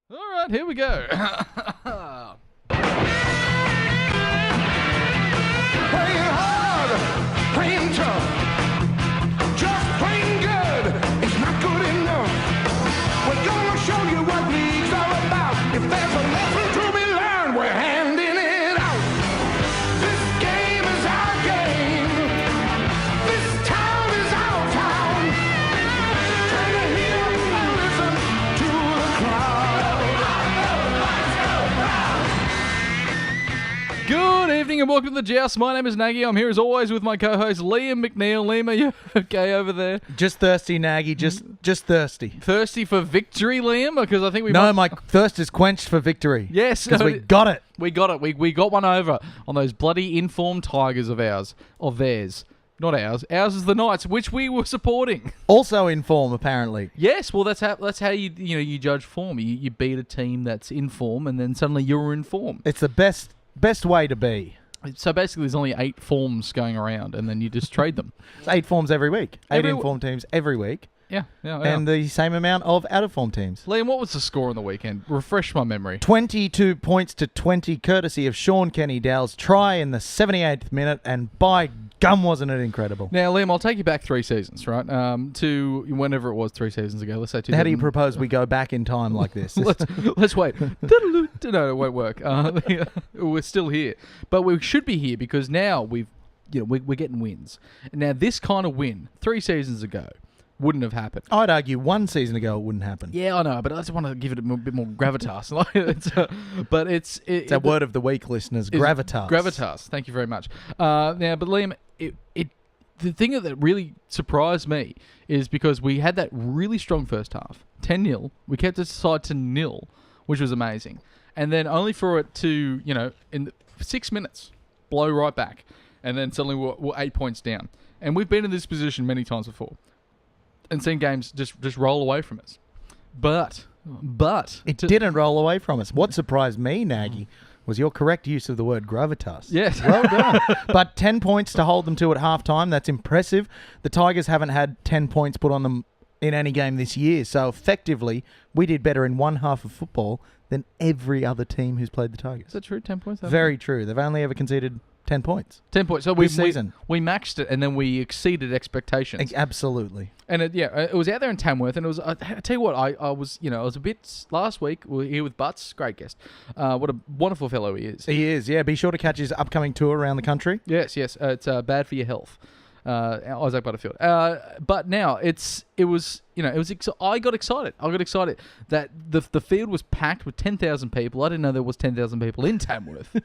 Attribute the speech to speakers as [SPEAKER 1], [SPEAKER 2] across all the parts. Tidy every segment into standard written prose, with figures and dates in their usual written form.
[SPEAKER 1] All right, here we go.
[SPEAKER 2] Playing hard, playing tough, just plain good. It's not good enough. We're gonna show you what league's all about. If there's a lesson to be learned, we're handing it out. This game is our game. This town is our town. Turn the heat up and listen to the crowd.
[SPEAKER 1] Good evening and welcome to the Joust. My name is Nagy. I'm here as always with my co-host Liam McNeil. Liam, are you okay over there?
[SPEAKER 3] Just thirsty, Nagy. Just thirsty.
[SPEAKER 1] Thirsty for victory, Liam? Because I think we
[SPEAKER 3] No, my thirst is quenched for victory.
[SPEAKER 1] Yes.
[SPEAKER 3] Because we got it.
[SPEAKER 1] We got it. We got one over on those bloody informed Tigers of theirs. Not ours. Ours is the Knights, which we were supporting.
[SPEAKER 3] Also in form, apparently.
[SPEAKER 1] Yes, well, that's how you judge form. You beat a team that's in form, and then suddenly you're in form.
[SPEAKER 3] It's the best way to be.
[SPEAKER 1] So basically, there's only 8 forms going around, and then you just trade them.
[SPEAKER 3] It's 8 forms every week. 8
[SPEAKER 1] Every
[SPEAKER 3] in-form teams every week.
[SPEAKER 1] Yeah.
[SPEAKER 3] And the same amount of out-of-form teams.
[SPEAKER 1] Liam, what was the score on the weekend? Refresh my memory.
[SPEAKER 3] 22 points to 20, courtesy of Sean Kenny Dow's try in the 78th minute, and by gum, wasn't it incredible?
[SPEAKER 1] Now, Liam, I'll take you back 3 seasons, right? To whenever it was 3 seasons ago. Let's say 2000.
[SPEAKER 3] How do you propose we go back in time like this?
[SPEAKER 1] let's wait. No, it won't work. We're still here, but we should be here because now we're getting wins. Now, this kind of win 3 seasons ago wouldn't have happened.
[SPEAKER 3] I'd argue 1 season ago it wouldn't happen.
[SPEAKER 1] Yeah, I know, but I just want to give it a bit more gravitas. It's
[SPEAKER 3] a word of the week, listeners. Gravitas.
[SPEAKER 1] Gravitas. Thank you very much. But Liam, the thing that really surprised me is because we had that really strong first half, 10-0. We kept it side to 0, which was amazing. And then only for it to, in 6 minutes, blow right back. And then suddenly we're 8 points down. And we've been in this position many times before and seen games just roll away from us. But
[SPEAKER 3] it didn't roll away from us. What surprised me, Nagy, was your correct use of the word gravitas.
[SPEAKER 1] Yes.
[SPEAKER 3] Well done. But 10 points to hold them to at halftime, that's impressive. The Tigers haven't had 10 points put on them in any game this year. So effectively, we did better in one half of football than every other team who's played the Tigers.
[SPEAKER 1] Is that true? 10 points?
[SPEAKER 3] Very true. They've only ever conceded 10 points.
[SPEAKER 1] 10 points. So we matched it and then we exceeded expectations.
[SPEAKER 3] Absolutely.
[SPEAKER 1] And it was out there in Tamworth, and it was. I tell you what, I was a bit last week. We were here with Butts, great guest. What a wonderful fellow he is.
[SPEAKER 3] He is. Yeah, be sure to catch his upcoming tour around the country.
[SPEAKER 1] Yes. It's bad for your health. Isaac Butterfield. But now I got excited. That the field was packed with 10,000 people. I didn't know there was 10,000 people in Tamworth.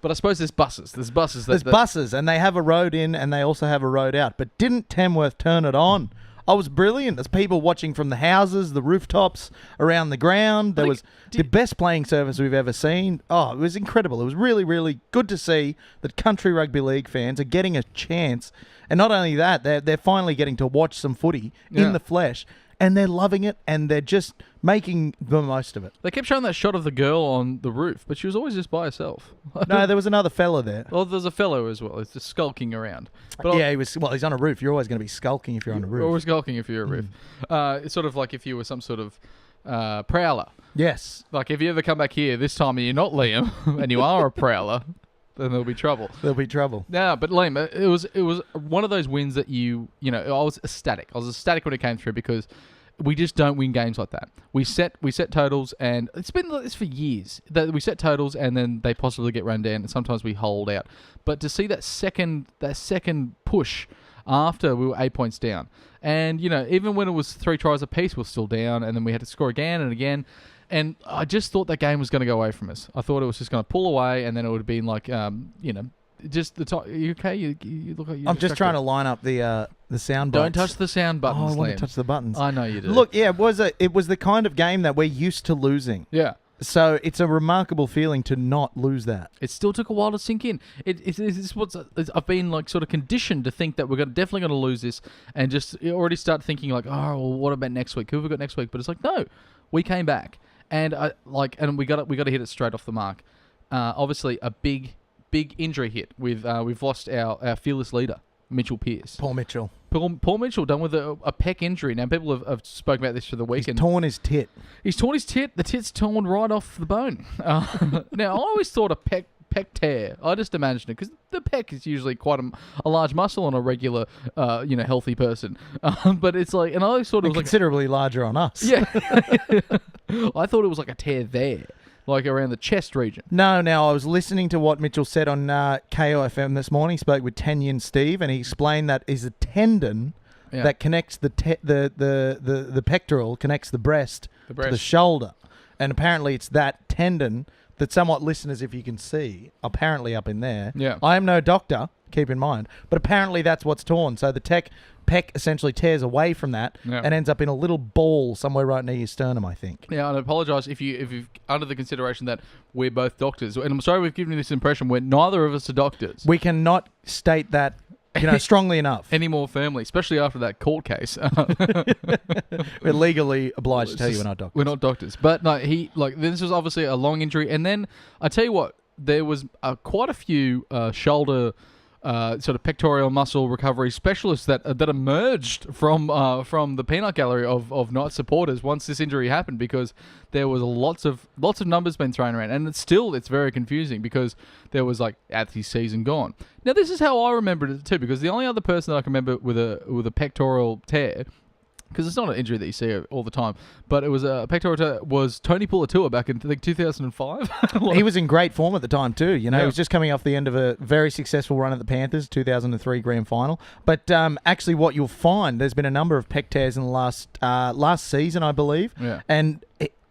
[SPEAKER 1] But I suppose there's buses. There's
[SPEAKER 3] buses, and they have a road in, and they also have a road out. But didn't Tamworth turn it on? I was brilliant. There's people watching from the houses, the rooftops, around the ground. There was the best playing service we've ever seen. Oh, it was incredible. It was really, really good to see that country rugby league fans are getting a chance. And not only that, they're finally getting to watch some footy in the flesh. And they're loving it, and they're just making the most of it.
[SPEAKER 1] They kept showing that shot of the girl on the roof, but she was always just by herself.
[SPEAKER 3] No, there was another fella there.
[SPEAKER 1] Well, there's a fellow as well. He's just skulking around.
[SPEAKER 3] But yeah, he's on a roof. You're always going to be skulking if you're on a roof.
[SPEAKER 1] You're always skulking if you're a roof. It's sort of like if you were some sort of prowler.
[SPEAKER 3] Yes.
[SPEAKER 1] Like if you ever come back here this time and you're not Liam, and you are a prowler, then there'll be trouble.
[SPEAKER 3] There'll be trouble.
[SPEAKER 1] No, but Liam, it was one of those wins that I was ecstatic. I was ecstatic when it came through because we just don't win games like that. We set totals, and it's been like this for years. That we set totals, and then they possibly get run down, and sometimes we hold out. But to see that second push after we were 8 points down, and even when it was 3 tries apiece, we were still down, and then we had to score again and again. And I just thought that game was going to go away from us. I thought it was just going to pull away, and then it would have been like, just the top. You okay? You look like you're
[SPEAKER 3] I'm just trying to line up the sound buttons.
[SPEAKER 1] Don't touch the sound buttons.
[SPEAKER 3] Oh, I want
[SPEAKER 1] Liam.
[SPEAKER 3] to touch the buttons.
[SPEAKER 1] I know you do.
[SPEAKER 3] Look, yeah, it was the kind of game that we're used to losing.
[SPEAKER 1] Yeah.
[SPEAKER 3] So it's a remarkable feeling to not lose that.
[SPEAKER 1] It still took a while to sink in. I've been like sort of conditioned to think that we're definitely going to lose this, and just already start thinking like, oh, well, what about next week? Who have we got next week? But it's like, no, we came back, and we got to hit it straight off the mark. Obviously, a big injury hit with we've lost our fearless leader, Mitchell Pearce.
[SPEAKER 3] Paul Mitchell.
[SPEAKER 1] Paul Mitchell done with a pec injury. Now, people have spoken about this for the weekend.
[SPEAKER 3] He's torn his tit.
[SPEAKER 1] He's torn his tit. The tit's torn right off the bone. Now, I always thought a pec tear. I just imagined it because the pec is usually quite a large muscle on a regular, healthy person. But it's like, and I always thought it was
[SPEAKER 3] considerably larger on us.
[SPEAKER 1] Yeah. I thought it was like a tear there, like around the chest region.
[SPEAKER 3] No, now I was listening to what Mitchell said on KOFM this morning. He spoke with Tanyan Steve, and he explained that is a tendon that connects the pectoral, connects the breast to the shoulder, and apparently it's that tendon that somewhat, listeners, if you can see, apparently up in there.
[SPEAKER 1] Yeah.
[SPEAKER 3] I am no doctor, keep in mind, but apparently that's what's torn. So the pec essentially tears away from that and ends up in a little ball somewhere right near your sternum, I think.
[SPEAKER 1] Yeah, and I apologise if you've under the consideration that we're both doctors, and I'm sorry we've given you this impression where neither of us are doctors.
[SPEAKER 3] We cannot state that, strongly enough.
[SPEAKER 1] Any more firmly, especially after that court case.
[SPEAKER 3] We're legally obliged to tell you we're not doctors.
[SPEAKER 1] We're not doctors. But no, this was obviously a long injury. And then, I tell you what, there was quite a few shoulder sort of pectoral muscle recovery specialists that emerged from the peanut gallery of Knights supporters once this injury happened, because there was lots of numbers being thrown around, and it's very confusing because there was like Athlete's season gone. Now this is how I remembered it too, because the only other person that I can remember with a pectoral tear, because it's not an injury that you see all the time, but it was a pectoral tear, was Tony Puletua back in, I think, 2005.
[SPEAKER 3] He was in great form at the time too. He was just coming off the end of a very successful run at the Panthers, 2003 grand final. But actually what you'll find, there's been a number of pec tears in the last season, I believe.
[SPEAKER 1] Yeah.
[SPEAKER 3] And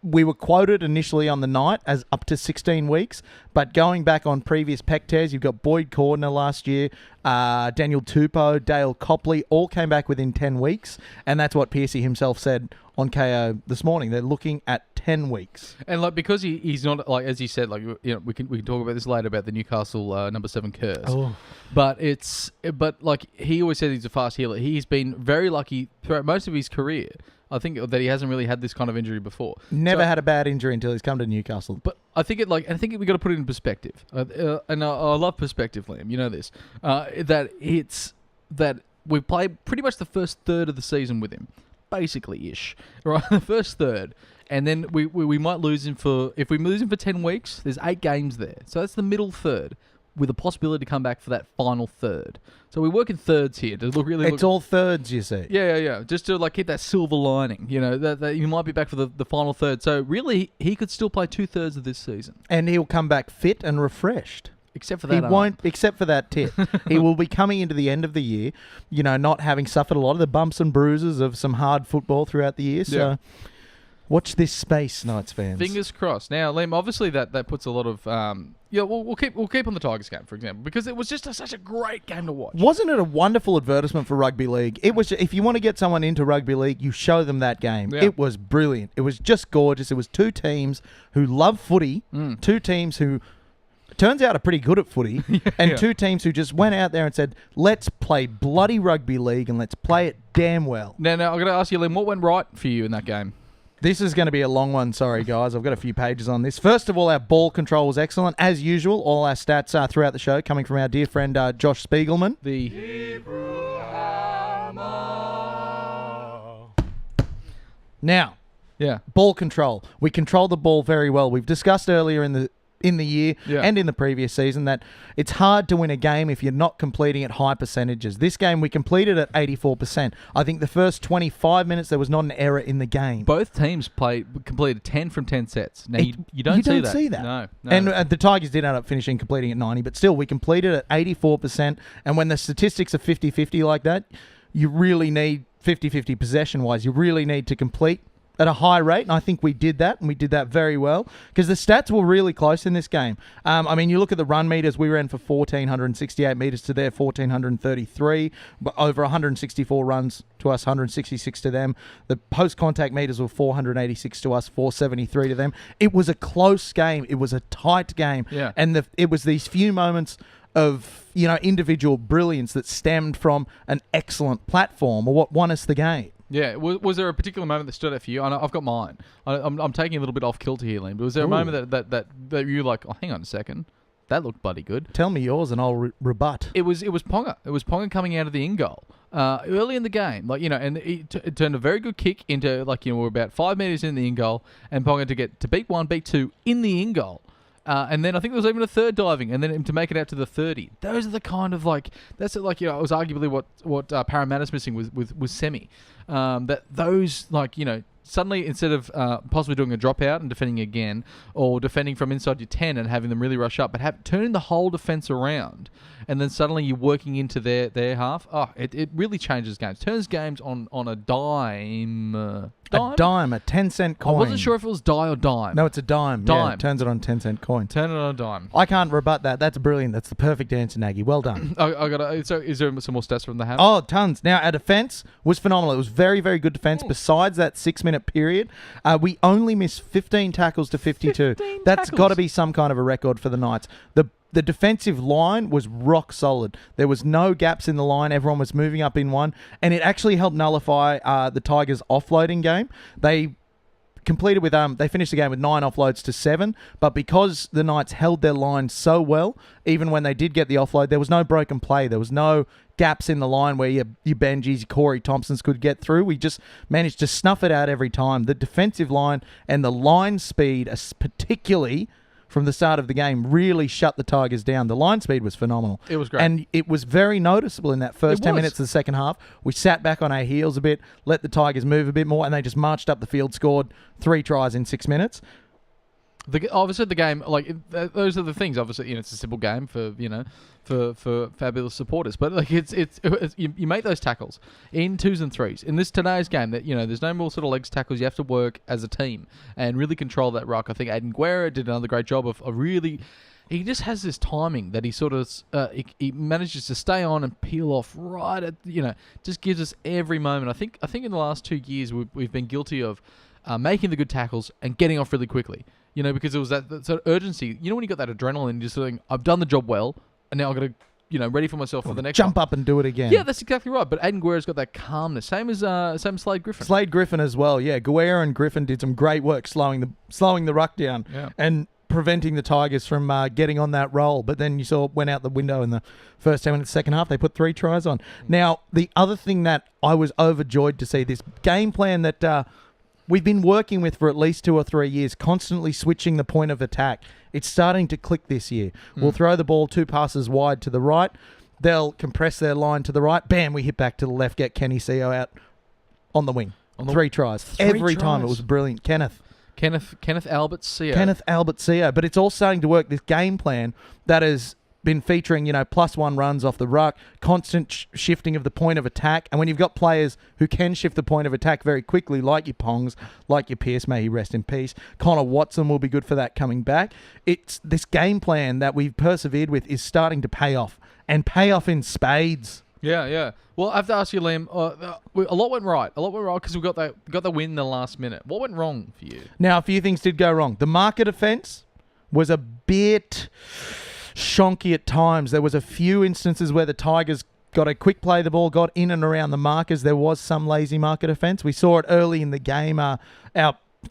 [SPEAKER 3] we were quoted initially on the night as up to 16 weeks, but going back on previous pec tears, you've got Boyd Cordner last year, Daniel Tupou, Dale Copley, all came back within 10 weeks, and that's what Piercy himself said on KO this morning. They're looking at 10 weeks.
[SPEAKER 1] And because he's not, like, as you said, we can talk about this later about the Newcastle number 7 curse.
[SPEAKER 3] Oh.
[SPEAKER 1] But he always said he's a fast healer. He's been very lucky throughout most of his career. I think that he hasn't really had this kind of injury before.
[SPEAKER 3] Never had a bad injury until he's come to Newcastle.
[SPEAKER 1] But I think we got to put it in perspective. And I love perspective, Liam. You know this. That we've played pretty much the first third of the season with him, basically ish, right? The first third, and then we might lose him if we lose him for 10 weeks. There's 8 games there, so that's the middle third, with a possibility to come back for that final third. So we work in thirds here to look
[SPEAKER 3] all thirds, you see.
[SPEAKER 1] Yeah. Just to keep that silver lining, that you might be back for the final third. So really, he could still play 2/3 of this season,
[SPEAKER 3] and he'll come back fit and refreshed.
[SPEAKER 1] Except for that,
[SPEAKER 3] he won't. Except for that tit, he will be coming into the end of the year, not having suffered a lot of the bumps and bruises of some hard football throughout the year. So. Watch this space, Knights fans.
[SPEAKER 1] Fingers crossed. Now, Liam, obviously that puts a lot of we'll keep on the Tigers game, for example, because it was just such a great game to watch.
[SPEAKER 3] Wasn't it a wonderful advertisement for rugby league? It was. If you want to get someone into rugby league, you show them that game. Yeah. It was brilliant. It was just gorgeous. It was 2 teams who love footy, 2 teams who turns out are pretty good at footy, and 2 teams who just went out there and said, let's play bloody rugby league and let's play it damn well.
[SPEAKER 1] Now, I've got to ask you, Liam, what went right for you in that game?
[SPEAKER 3] This is going to be a long one. Sorry, guys. I've got a few pages on this. First of all, our ball control was excellent. As usual, all our stats are throughout the show coming from our dear friend Josh Spiegelman.
[SPEAKER 1] The
[SPEAKER 2] Hebrew Hammer.
[SPEAKER 3] Now, ball control. We control the ball very well. We've discussed earlier in the year and in the previous season that it's hard to win a game if you're not completing at high percentages. This game we completed at 84%. I think the first 25 minutes there was not an error in the game.
[SPEAKER 1] Both teams completed 10 from 10 sets. Now you don't see that. No.
[SPEAKER 3] And the Tigers did end up completing at 90, but still we completed at 84%. And when the statistics are 50-50 like that, you really need 50-50 possession-wise. You really need to complete at a high rate, and I think we did that, and we did that very well, because the stats were really close in this game. You look at the run meters, we ran for 1,468 meters to their 1,433, but over 164 runs to us, 166 to them. The post-contact meters were 486 to us, 473 to them. It was a close game. It was a tight game.
[SPEAKER 1] Yeah.
[SPEAKER 3] And it was these few moments of individual brilliance that stemmed from an excellent platform, or what won us the game.
[SPEAKER 1] Yeah, was there a particular moment that stood out for you? I've got mine. I'm taking a little bit off kilter here, Liam, but was there a moment that you were like, oh, hang on a second, That looked bloody good.
[SPEAKER 3] Tell me yours and I'll rebut.
[SPEAKER 1] It was Ponga. It was Ponga coming out of the in goal early in the game, and it turned a very good kick into we're about 5 meters in the in goal, and Ponga to get to beat 1, beat 2 in the in goal. And then I think there was even a third diving, and then to make it out to the 30. Those are the kind of that's it was arguably what Parramatta's missing with Semi. That those suddenly instead of possibly doing a dropout and defending again, or defending from inside your 10 and having them really rush up, but turning the whole defence around, and then suddenly you're working into their half. Oh, it really changes games. Turns games on a dime.
[SPEAKER 3] A 10-cent coin.
[SPEAKER 1] I wasn't sure if it was die or dime.
[SPEAKER 3] No, it's a dime.
[SPEAKER 1] Dime.
[SPEAKER 3] Yeah, turns it on 10-cent coin.
[SPEAKER 1] Turn it on a dime.
[SPEAKER 3] I can't rebut that. That's brilliant. That's the perfect answer, Nagy. Well done.
[SPEAKER 1] So is there some more stats from the house?
[SPEAKER 3] Oh, tons. Now, our defence was phenomenal. It was very, very good defence. Besides that 6-minute period, we only missed 15 tackles to 52. That's got to be some kind of a record for the Knights. The defensive line was rock solid. There was no gaps in the line. Everyone was moving up in one. And it actually helped nullify the Tigers' offloading game. They finished the game with 9 offloads to 7. But because the Knights held their line so well, even when they did get the offload, there was no broken play. There was no gaps in the line where your Benjis, your Corey Thompsons could get through. We just managed to snuff it out every time. The defensive line and the line speed, particularly from the start of the game, really shut the Tigers down. The line speed was phenomenal.
[SPEAKER 1] It was great.
[SPEAKER 3] And it was very noticeable in that first 10 minutes of the second half. We sat back on our heels a bit, let the Tigers move a bit more, and they just marched up the field, scored 3 tries in 6 minutes.
[SPEAKER 1] Obviously, the game, those are the things. Obviously, it's a simple game for fabulous supporters. But it's you make those tackles in 2s and 3s in today's game. That there's no more sort of legs tackles. You have to work as a team and really control that ruck. I think Aiden Guerra did another great job of really. He just has this timing that he sort of he manages to stay on and peel off right at just gives us every moment. I think in the last 2 years we've been guilty of making the good tackles and getting off really quickly. Because it was that sort of urgency. When you got that adrenaline, you're just saying, I've done the job well, and now I've got to, ready for myself for the next
[SPEAKER 3] jump
[SPEAKER 1] one.
[SPEAKER 3] up and do it again.
[SPEAKER 1] Yeah, that's exactly right. But Aiden Guerra's got that calmness. Same as Slade Griffin.
[SPEAKER 3] Slade Griffin as well, yeah. Guerra and Griffin did some great work slowing the ruck down and preventing the Tigers from getting on that roll. But then you saw it went out the window in the first 10 minutes of the second half. They put 3 tries on. Now, the other thing that I was overjoyed to see, this game plan that we've been working with for at least 2 or 3 years, constantly switching the point of attack. It's starting to click this year. We'll throw the ball 2 passes wide to the right. They'll compress their line to the right. Bam, we hit back to the left, get Kenny Seo out on the wing. 3 tries. Every time. It was brilliant. Kenneth
[SPEAKER 1] Albert Seo.
[SPEAKER 3] Kenneth Albert Seo. But it's all starting to work. This game plan that has been featuring, +1 runs off the ruck, constant shifting of the point of attack. And when you've got players who can shift the point of attack very quickly, like your Pongs, like your Pearce, may he rest in peace, Connor Watson will be good for that coming back. It's this game plan that we've persevered with is starting to pay off, and pay off in spades.
[SPEAKER 1] Yeah. Well, I have to ask you, Liam, a lot went right. Because we got the win in the last minute. What went wrong for you?
[SPEAKER 3] Now, a few things did go wrong. The marker defence was a bit shonky at times. There was a few instances where the Tigers got a quick play the ball, got in and around the markers. There was some lazy marker defence. We saw it early in the game. Our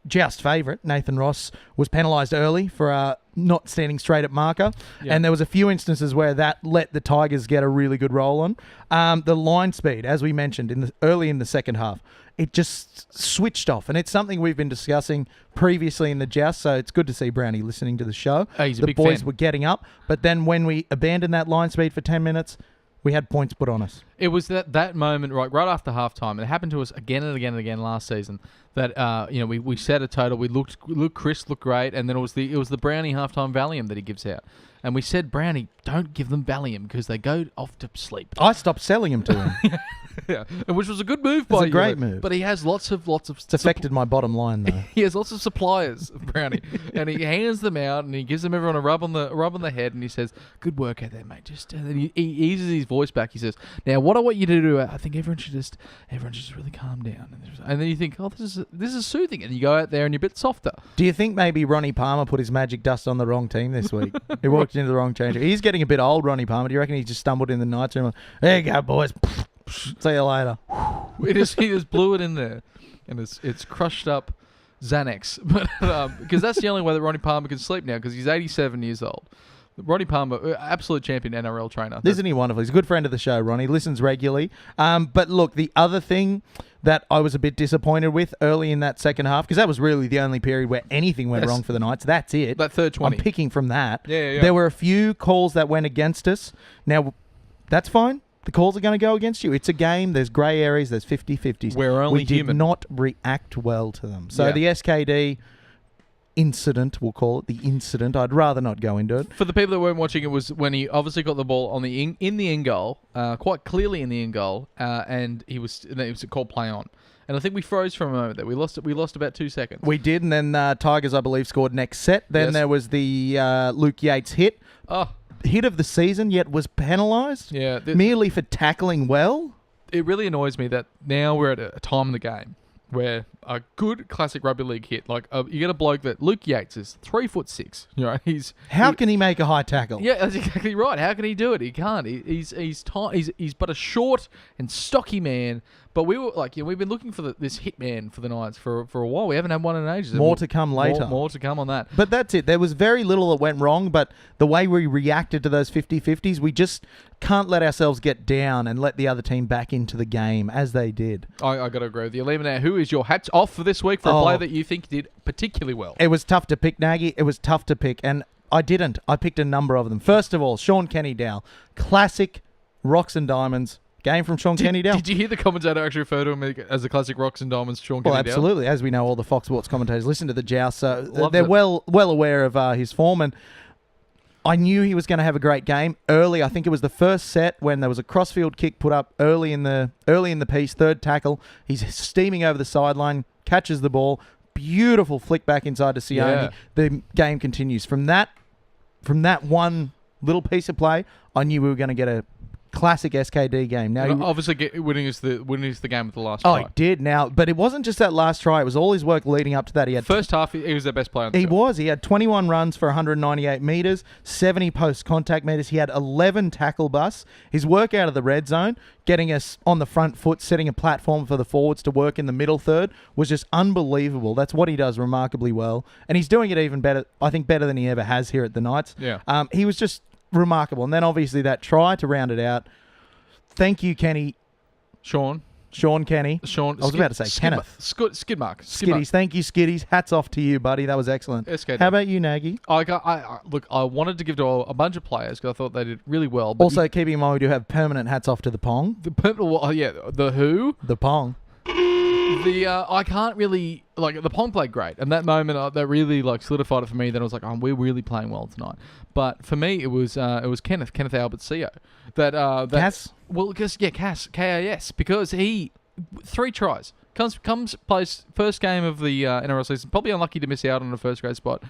[SPEAKER 3] Joust favourite, Nathan Ross, was penalised early for not standing straight at marker. Yeah. And there was a few instances where that let the Tigers get a really good roll on. The line speed, as we mentioned, early in the second half, it just switched off. And it's something we've been discussing previously in the Joust, so it's good to see Brownie listening to the show.
[SPEAKER 1] He's a
[SPEAKER 3] the
[SPEAKER 1] big
[SPEAKER 3] boys
[SPEAKER 1] fan.
[SPEAKER 3] Were getting up. But then when we abandoned that line speed for 10 minutes, we had points put on us.
[SPEAKER 1] It was that moment right after halftime. It happened to us again and again and again last season. That we set a total. We looked crisp, looked great, and then it was the Brownie halftime Valium that he gives out. And we said, Brownie, don't give them Valium because they go off to sleep.
[SPEAKER 3] I stopped selling them to him.
[SPEAKER 1] Yeah, which was a good move
[SPEAKER 3] by you. It's a great move.
[SPEAKER 1] But he has lots of.
[SPEAKER 3] It's affected my bottom line though.
[SPEAKER 1] He has lots of suppliers, Brownie, and he hands them out and he gives them everyone a rub on the head and he says, "Good work out there, mate." And then he eases his voice back. He says, "Now, what I want you to do, I think everyone should just really calm down." And then you think, "Oh, this is soothing," and you go out there and you're a bit softer.
[SPEAKER 3] Do you think maybe Ronnie Palmer put his magic dust on the wrong team this week? He walked into the wrong change. He's getting a bit old, Ronnie Palmer. Do you reckon he just stumbled in the night room? There you go, boys. See you later.
[SPEAKER 1] He just blew it in there, and it's crushed up Xanax, but because that's the only way that Ronnie Palmer can sleep now, because he's 87 years old. Ronnie Palmer, absolute champion NRL trainer.
[SPEAKER 3] Isn't he wonderful? He's a good friend of the show, Ronnie. Listens regularly. But look, the other thing that I was a bit disappointed with early in that second half, because that was really the only period where anything went wrong for the Knights. That's it.
[SPEAKER 1] That third 20.
[SPEAKER 3] I'm picking from that.
[SPEAKER 1] Yeah.
[SPEAKER 3] There were a few calls that went against us. Now, that's fine. The calls are going to go against you. It's a game. There's grey areas. There's 50-50s.
[SPEAKER 1] We're only
[SPEAKER 3] we did
[SPEAKER 1] human.
[SPEAKER 3] not react well to them. So the SKD incident, we'll call it the incident. I'd rather not go into it.
[SPEAKER 1] For the people that weren't watching, it was when he obviously got the ball on the in the end goal, quite clearly in the end goal, and it was called play on. And I think we froze for a moment there. We lost about 2 seconds.
[SPEAKER 3] We did, and then Tigers, I believe, scored next set. Then there was the Luke Yates hit. Hit of the season, yet was penalised.
[SPEAKER 1] Yeah,
[SPEAKER 3] merely for tackling well.
[SPEAKER 1] It really annoys me that now we're at a time in the game where a good classic rugby league hit, like you get a bloke that Luke Yates is 3'6". You know,
[SPEAKER 3] How can he make a high tackle?
[SPEAKER 1] Yeah, that's exactly right. How can he do it? He can't. He's but a short and stocky man. But we were like, we've been looking for this hitman for the Knights for a while. We haven't had one in ages.
[SPEAKER 3] More to come later.
[SPEAKER 1] More to come on that.
[SPEAKER 3] But that's it. There was very little that went wrong, but the way we reacted to those 50-50s, we just can't let ourselves get down and let the other team back into the game as they did.
[SPEAKER 1] I got to agree with you. Now, who is your hats off for this week for a player that you think did particularly well?
[SPEAKER 3] It was tough to pick, Nagy. It was tough to pick, and I didn't. I picked a number of them. First of all, Sean Kenny-Dowell. Classic Rocks and Diamonds. Game from Sean Kenny-Dowell.
[SPEAKER 1] Did you hear the commentator actually refer to him as the classic Rocks and Diamonds, Sean Kenny-Dowell?
[SPEAKER 3] Well, absolutely. As we know, all the Fox Sports commentators listen to the Joust, so they're well aware of his form. And I knew he was going to have a great game early. I think it was the first set when there was a crossfield kick put up early in the piece, third tackle. He's steaming over the sideline, catches the ball, beautiful flick back inside to Sione.
[SPEAKER 1] Yeah.
[SPEAKER 3] The game continues. From that one little piece of play, I knew we were going to get a classic SKD game. Now,
[SPEAKER 1] obviously, winning is the game with the last
[SPEAKER 3] try.
[SPEAKER 1] try.
[SPEAKER 3] He did. Now, but it wasn't just that last try. It was all his work leading up to that. He had
[SPEAKER 1] first half. He was their best player on the
[SPEAKER 3] He
[SPEAKER 1] field.
[SPEAKER 3] was. He had 21 runs for 198 metres, 70 post-contact metres. He had 11 tackle busts. His work out of the red zone, getting us on the front foot, setting a platform for the forwards to work in the middle third, was just unbelievable. That's what he does remarkably well. And he's doing it even better, I think, better than he ever has here at the Knights.
[SPEAKER 1] Yeah.
[SPEAKER 3] He was just remarkable. And then obviously that try to round it out. Thank you, Kenny.
[SPEAKER 1] Sean
[SPEAKER 3] Kenny.
[SPEAKER 1] I
[SPEAKER 3] was about to say Kenneth.
[SPEAKER 1] Skid mark.
[SPEAKER 3] Skiddies. Thank you, Skiddies. Hats off to you, buddy. That was excellent.
[SPEAKER 1] SKD.
[SPEAKER 3] How about you, Nagy?
[SPEAKER 1] Look, I wanted to give to a bunch of players because I thought they did really well. But
[SPEAKER 3] Also, keeping in mind, we do have permanent hats off to the Pong.
[SPEAKER 1] The who?
[SPEAKER 3] The Pong.
[SPEAKER 1] I can't really the Pong played great, and that moment that really solidified it for me. Then I was like, we're really playing well tonight. But for me, it was Kenneth Albert CEO.
[SPEAKER 3] Cass.
[SPEAKER 1] Well, because Cass KAS, because he 3 tries comes plays first game of the NRL season. Probably unlucky to miss out on the first grade spot.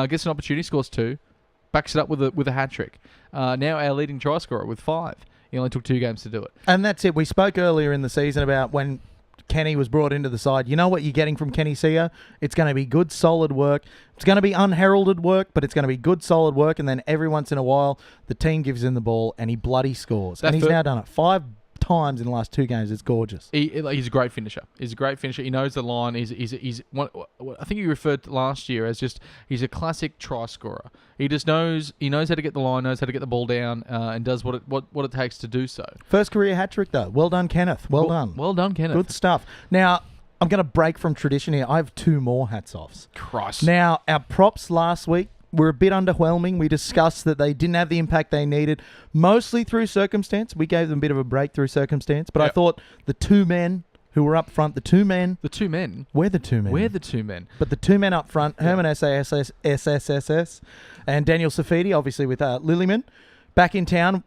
[SPEAKER 1] Gets an opportunity, scores 2, backs it up with a hat trick. Now our leading try scorer with 5. He only took 2 games to do it.
[SPEAKER 3] And that's it. We spoke earlier in the season about when Kenny was brought into the side. You know what you're getting from Kenny Seo? It's going to be good, solid work. It's going to be unheralded work, but it's going to be good, solid work. And then every once in a while, the team gives him the ball and he bloody scores. And he's now done it 5 times in the last 2 games. It's gorgeous.
[SPEAKER 1] He's a great finisher. He knows the line. He's one, I think you referred to last year as he's a classic try scorer. He just knows how to get the line, knows how to get the ball down, and does what it takes to do so.
[SPEAKER 3] First career hat trick though. Well done, Kenneth. Well done.
[SPEAKER 1] Well done, Kenneth.
[SPEAKER 3] Good stuff. Now, I'm going to break from tradition here. I have 2 more hats offs.
[SPEAKER 1] Christ.
[SPEAKER 3] Now, our props last week were a bit underwhelming. We discussed that they didn't have the impact they needed, mostly through circumstance. We gave them a bit of a break through circumstance, but I thought the 2 men who were up front, we're the 2 men.
[SPEAKER 1] We're the 2 men.
[SPEAKER 3] But the 2 men up front, Herman SSSS, and Daniel Safidi, obviously with Lillyman, back in town,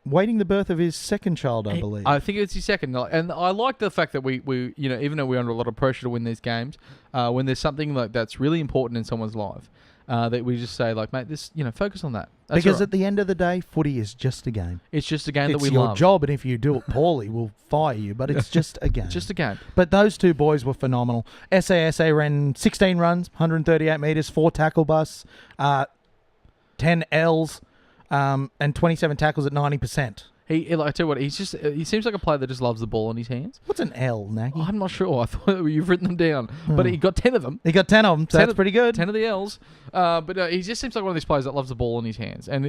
[SPEAKER 3] waiting the birth of his second child, I believe.
[SPEAKER 1] I think it's his second. And I like the fact that we even though we're under a lot of pressure to win these games, when there's something that's really important in someone's life, that we just say, mate, this, focus on that. That's
[SPEAKER 3] because
[SPEAKER 1] right.
[SPEAKER 3] at the end of the day, footy is just a game.
[SPEAKER 1] It's just a game that we
[SPEAKER 3] love.
[SPEAKER 1] love.
[SPEAKER 3] It's your job, and if you do it poorly, we'll fire you, but it's just a game.
[SPEAKER 1] Just a game.
[SPEAKER 3] But those 2 boys were phenomenal. SASA ran 16 runs, 138 metres, 4 tackle busts, 10 Ls, and 27 tackles at 90%.
[SPEAKER 1] Like I tell you what, he seems like a player that just loves the ball in his hands.
[SPEAKER 3] What's an L, Nagy?
[SPEAKER 1] I'm not sure. I thought you've written them down, but he got 10 of them.
[SPEAKER 3] He got 10 of them, so that's pretty good.
[SPEAKER 1] 10 of the L's. But he just seems like one of these players that loves the ball in his hands. And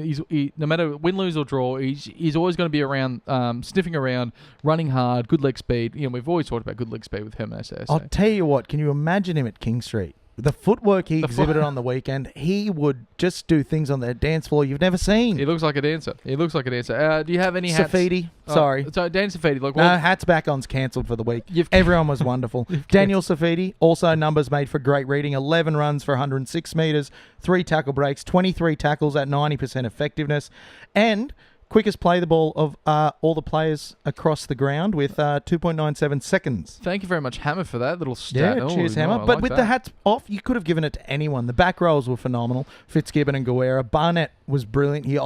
[SPEAKER 1] no matter win, lose, or draw, he's always going to be around, sniffing around, running hard, good leg speed. We've always talked about good leg speed with him.
[SPEAKER 3] I'll tell you what, can you imagine him at King Street? The footwork he exhibited on the weekend, he would just do things on the dance floor you've never seen.
[SPEAKER 1] He looks like a dancer. Do you have any hats?
[SPEAKER 3] Safidi. Sorry.
[SPEAKER 1] So Dan Safidi.
[SPEAKER 3] No, hats back on's cancelled for the week. Everyone was wonderful. Daniel Safidi, also numbers made for great reading. 11 runs for 106 metres, 3 tackle breaks, 23 tackles at 90% effectiveness, and quickest play the ball of all the players across the ground with 2.97 seconds.
[SPEAKER 1] Thank you very much, Hammer, for that little stat.
[SPEAKER 3] Yeah, cheers, Hammer. But with the hats off, you could have given it to anyone. The back rows were phenomenal. Fitzgibbon and Guerra. Barnett was brilliant. He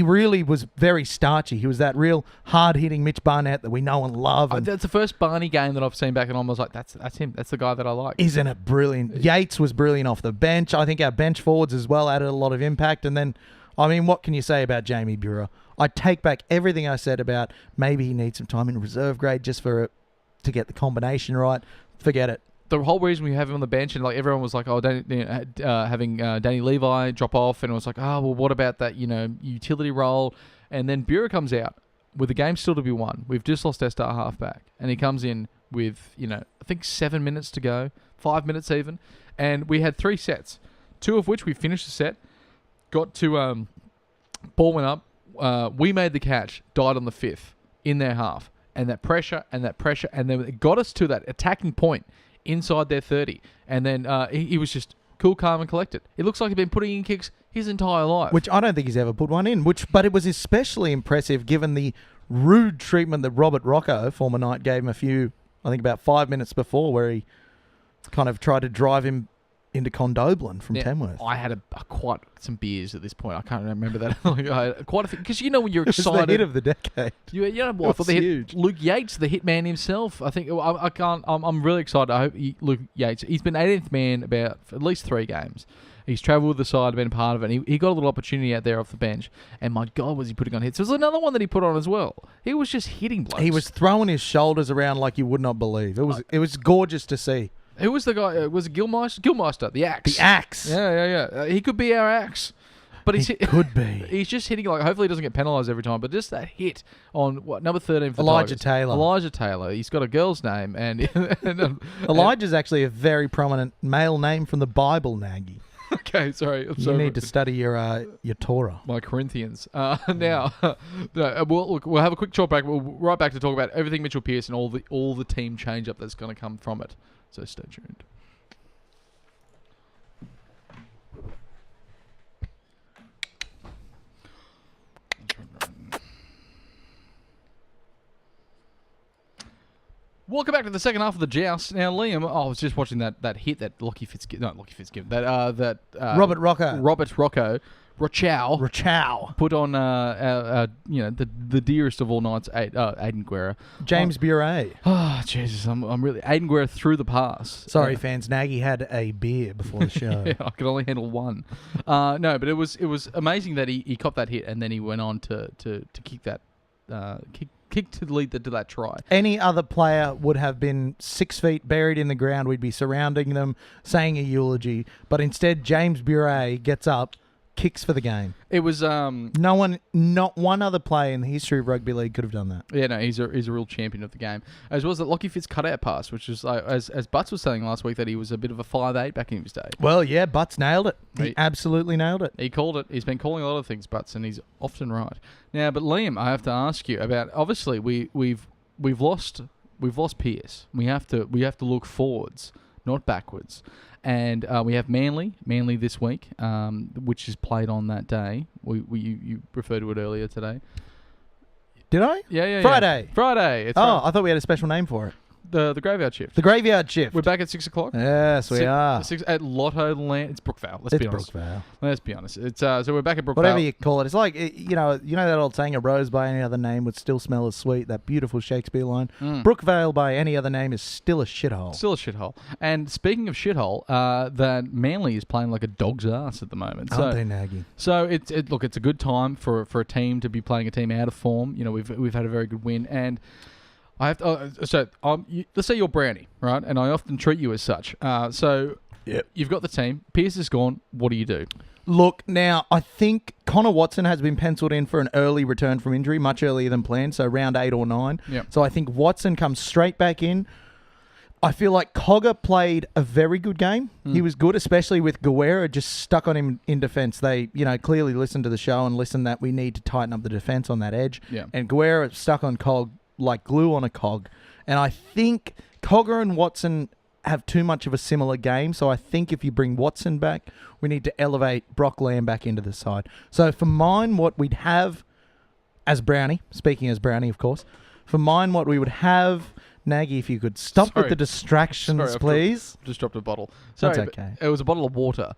[SPEAKER 3] really was very starchy. He was that real hard-hitting Mitch Barnett that we know and love. And
[SPEAKER 1] that's the first Barney game that I've seen back, and I was like, that's him. That's the guy that I like.
[SPEAKER 3] Isn't it brilliant? Yates was brilliant off the bench. I think our bench forwards as well added a lot of impact. And then, what can you say about Jamie Buhrer? I take back everything I said about maybe he needs some time in reserve grade just to get the combination right. Forget it.
[SPEAKER 1] The whole reason we have him on the bench, and everyone was like, having Danny Levi drop off, and it was like, well, what about that, utility role? And then Buhrer comes out with the game still to be won. We've just lost our star halfback, and he comes in with, I think 7 minutes to go, 5 minutes even, and we had 3 sets, 2 of which we finished the set, got to ball went up. We made the catch, died on the 5th in their half. And that pressure, and then it got us to that attacking point inside their 30. And then he was just cool, calm, and collected. It looks like he'd been putting in kicks his entire life.
[SPEAKER 3] Which I don't think he's ever put one in. But it was especially impressive given the rude treatment that Robert Rocco, former Knight, gave him about 5 minutes before, where he kind of tried to drive him into Condoblin from Tamworth.
[SPEAKER 1] I had quite some beers at this point. I can't remember that. I had quite a few, because when you're excited.
[SPEAKER 3] It was the hit of the decade.
[SPEAKER 1] You know what? I thought they hit Luke Yates, the hitman himself. I think I'm really excited. I hope Luke Yates. He's been 18th man about at least 3 games. He's travelled with the side, been part of it. And he got a little opportunity out there off the bench. And my God, was he putting on hits. There was another one that he put on as well. He was just hitting blokes.
[SPEAKER 3] He was throwing his shoulders around like you would not believe. It was gorgeous to see.
[SPEAKER 1] Who was the guy? Was it Gilmeister? Gilmeister, the Axe.
[SPEAKER 3] The Axe.
[SPEAKER 1] Yeah. He could be our Axe. But
[SPEAKER 3] he could be.
[SPEAKER 1] He's just hitting hopefully he doesn't get penalised every time, but just that hit on number 13 for
[SPEAKER 3] Elijah
[SPEAKER 1] Tigers.
[SPEAKER 3] Taylor.
[SPEAKER 1] Elijah Taylor. He's got a girl's name. and
[SPEAKER 3] Elijah's actually a very prominent male name from the Bible, Nagy.
[SPEAKER 1] Okay, sorry.
[SPEAKER 3] You need to study your Torah.
[SPEAKER 1] My Corinthians. Now, we'll have a quick short break. We'll right back to talk about everything Mitchell Pearce and all the team change up that's going to come from it. So stay tuned. Welcome back to the second half of the Joust. Now, Liam, I was just watching that hit that Robert Rocco put on the dearest of all Knights, Aiden Guerra.
[SPEAKER 3] James Buhrer.
[SPEAKER 1] Oh, Jesus, I'm really Aiden Guerra threw the pass.
[SPEAKER 3] Sorry, fans. Nagy had a beer before the show.
[SPEAKER 1] Yeah, I could only handle one. No, but it was amazing that he copped that hit and then he went on to kick that kick to lead to that try.
[SPEAKER 3] Any other player would have been 6 feet buried in the ground. We'd be surrounding them, saying a eulogy. But instead, James Buhrer gets up, kicks for the game.
[SPEAKER 1] It was
[SPEAKER 3] not one other player in the history of rugby league could have done that.
[SPEAKER 1] Yeah, no, he's a real champion of the game. As well as that Lockie Fitz cutout pass, which is as Butts was saying last week that he was a bit of a 5'8" back in his day.
[SPEAKER 3] Well, yeah, Butts nailed it. He absolutely nailed it.
[SPEAKER 1] He called it. He's been calling a lot of things, Butts, and he's often right. Now, but Liam, I have to ask you about. Obviously, we've lost Pearce. We have to look forwards, not backwards. And we have Manly this week, which is played on that day. You referred to it earlier today.
[SPEAKER 3] Did I?
[SPEAKER 1] Yeah.
[SPEAKER 3] Friday.
[SPEAKER 1] Friday. It's
[SPEAKER 3] I thought we had a special name for it.
[SPEAKER 1] The graveyard shift.
[SPEAKER 3] The graveyard shift.
[SPEAKER 1] We're back at 6 o'clock.
[SPEAKER 3] Yes, we are.
[SPEAKER 1] 6 at Lotto Land. It's Brookvale. Let's be honest.
[SPEAKER 3] Brookvale.
[SPEAKER 1] Let's be honest. It's so we're back at Brookvale.
[SPEAKER 3] Whatever you call it. It's like, you know that old saying, a rose by any other name would still smell as sweet, that beautiful Shakespeare line. Brookvale by any other name is still a shithole.
[SPEAKER 1] Still a shithole. And speaking of shithole, that Manly is playing like a dog's ass at the moment.
[SPEAKER 3] Aren't they, Nagy?
[SPEAKER 1] So it's a good time for a team to be playing a team out of form. You know, we've had a very good win, and I have to, let's say you're Brownie, right? And I often treat you as such. You've got the team. Pearce is gone. What do you do?
[SPEAKER 3] Look, now, I think Connor Watson has been penciled in for an early return from injury, much earlier than planned, so round 8 or 9.
[SPEAKER 1] Yep.
[SPEAKER 3] So I think Watson comes straight back in. I feel like Cogger played a very good game. He was good, especially with Guerra just stuck on him in defence. They, clearly listened to the show and listened that we need to tighten up the defence on that edge.
[SPEAKER 1] Yeah.
[SPEAKER 3] And Guerra stuck on Cog like glue on a cog. And I think Cogger and Watson have too much of a similar game. So I think if you bring Watson back, we need to elevate Brock Lamb back into the side. So for mine, what we'd have as Brownie, speaking as Brownie, of course, for mine, what we would have... Nagy, if you could stop with the distractions, please.
[SPEAKER 1] Just dropped a bottle. Sorry,
[SPEAKER 3] That's okay.
[SPEAKER 1] It was a bottle of water.